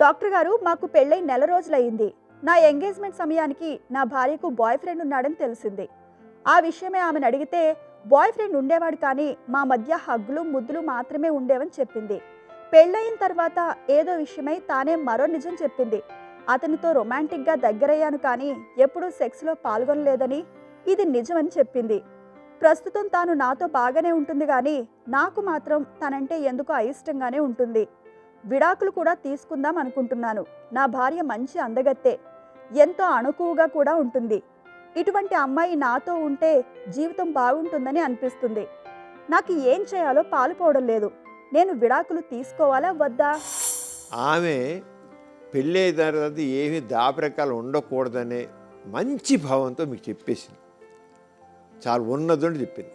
Doctor గారు, మాకు పెళ్ళై నెల రోజులయ్యింది. నా ఎంగేజ్మెంట్ సమయానికి నా భార్యకు బాయ్ ఫ్రెండ్ ఉన్నాడని తెలిసింది. ఆ విషయమే ఆమెను అడిగితే బాయ్ ఫ్రెండ్ ఉండేవాడు, కానీ మా మధ్య హగ్గులు ముద్దులు మాత్రమే ఉండేవని చెప్పింది. పెళ్ళయిన తర్వాత ఏదో విషయమై తానే మరో నిజం చెప్పింది. అతనితో రొమాంటిక్గా దగ్గరయ్యాను, కానీ ఎప్పుడూ సెక్స్లో పాల్గొనలేదని, ఇది నిజమని చెప్పింది. ప్రస్తుతం తాను నాతో బాగానే ఉంటుంది, కానీ నాకు మాత్రం తనంటే ఎందుకో అయిష్టంగానే ఉంటుంది. విడాకులు కూడా తీసుకుందాం అనుకుంటున్నాను. నా భార్య మంచి అందగత్తే, ఎంతో అణుకువగా కూడా ఉంటుంది. ఇటువంటి అమ్మాయి నాతో ఉంటే జీవితం బాగుంటుందని అనిపిస్తుంది. నాకు ఏం చేయాలో పాలుపోవడం లేదు. నేను విడాకులు తీసుకోవాలా వద్దా? ఆమె పెళ్ళి తర్వాత ఏమి దాపరకాలు ఉండకూడదనే మంచి భావంతో మీకు చెప్పేసింది. చాలా ఉన్నదని చెప్పింది.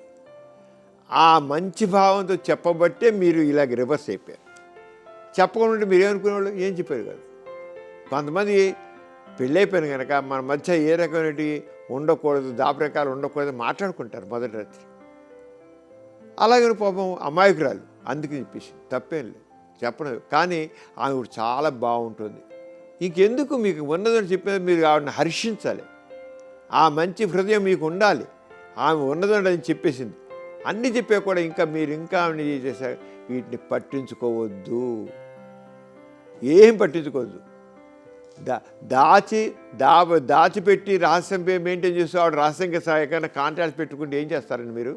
ఆ మంచి భావంతో చెప్పబట్టే మీరు ఇలాగ రివర్స్ అయిపోయారు. చెప్పకుండా మీరు ఏమనుకునేవాళ్ళు? ఏం చెప్పారు కాదు. కొంతమంది పెళ్ళైపోయిన కనుక మన మధ్య ఏ రకమైనవి ఉండకూడదు, దాపరకాలు ఉండకూడదు మాట్లాడుకుంటారు మొదటి రాత్రి. అలాగే పాపం అమాయకురాలు అందుకని చెప్పేసి తప్పేం లేదు, చెప్పడం. కానీ ఆమె కూడా చాలా బాగుంటుంది. ఇంకెందుకు మీకు ఉన్నదని చెప్పేది, మీరు ఆవిడని హర్షించాలి. ఆ మంచి హృదయం మీకు ఉండాలి. ఆమె ఉన్నదండి అని చెప్పేసింది. అన్నీ చెప్పే కూడా మీరు ఇంకా ఆమె చేశారు. వీటిని పట్టించుకోవద్దు, ఏం పట్టించుకోవద్దు. దాచిపెట్టి రహస్యం మెయింటైన్ చేస్తూ ఆవిడ రహస్యంగా ఎక్కడైనా కాంట్రాక్ట్ పెట్టుకుంటే ఏం చేస్తారండి మీరు?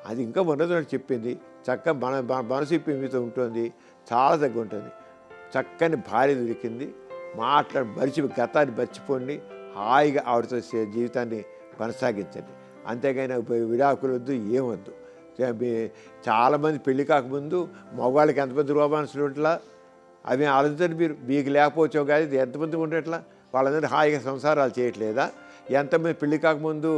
అది ఇంకా ఉన్నదని చెప్పింది. చక్కగా మనసు ఇప్పి మీతో ఉంటుంది, చాలా దగ్గర ఉంటుంది. చక్కని భార్య దొరికింది. గతాన్ని మర్చిపోండి, హాయిగా ఆవిడతో జీవితాన్ని కొనసాగించండి. అంతేగాని విడాకులు వద్దు, ఏమొద్దు. చాలామంది పెళ్లి కాకముందు మగవాళ్ళకి ఎంతమంది రోమాన్సులు ఉంటలా అవి ఆలోచించండి. మీకు లేకపోవచ్చావు, కానీ ఎంతమంది ఉండేట్లా వాళ్ళందరూ హాయిగా సంసారాలు చేయట్లేదా? ఎంతమంది పెళ్లి కాకముందు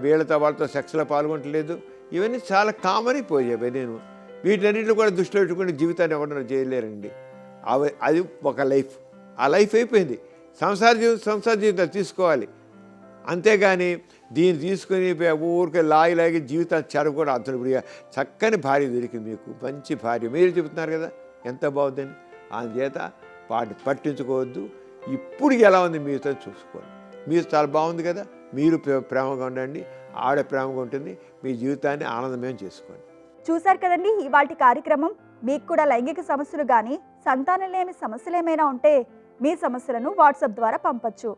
వీళ్ళతో వాళ్ళతో సెక్స్లో పాల్గొనట్లేదు? ఇవన్నీ చాలా కామన్ అయిపోయాయి. నేను వీటన్నిటిని కూడా దృష్టిలో పెట్టుకుని జీవితాన్ని ఎవరైనా చేయలేరండి. అది ఒక లైఫ్, ఆ లైఫ్ అయిపోయింది. సంసార జీవితాలు తీసుకోవాలి. అంతేగాని దీన్ని తీసుకొని ఊరికే లాగి జీవితాన్ని చెరగకూడదు. అతను చక్కని భార్య దొరికింది మీకు, మంచి భార్య. మీరు చెబుతున్నారు కదా ఎంత బాగుందని. అందుచేత వాటిని పట్టించుకోవద్దు. ఇప్పుడు ఎలా ఉంది మీతో చూసుకోండి. మీరు చాలా బాగుంది కదా, మీరు ప్రేమగా ఉండండి, ఆవిడ ప్రేమగా ఉంటుంది. మీ జీవితాన్ని ఆనందమయం చేసుకోండి. చూశారు కదండి ఇవాల్టి కార్యక్రమం. మీకు కూడా లైంగిక సమస్యలు కానీ సంతానం లేని సమస్యలు ఏమైనా ఉంటే మీ సమస్యలను వాట్సాప్ ద్వారా పంపచ్చు.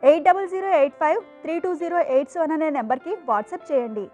8008532087 అనే నెంబర్కి వాట్సాప్ చేయండి.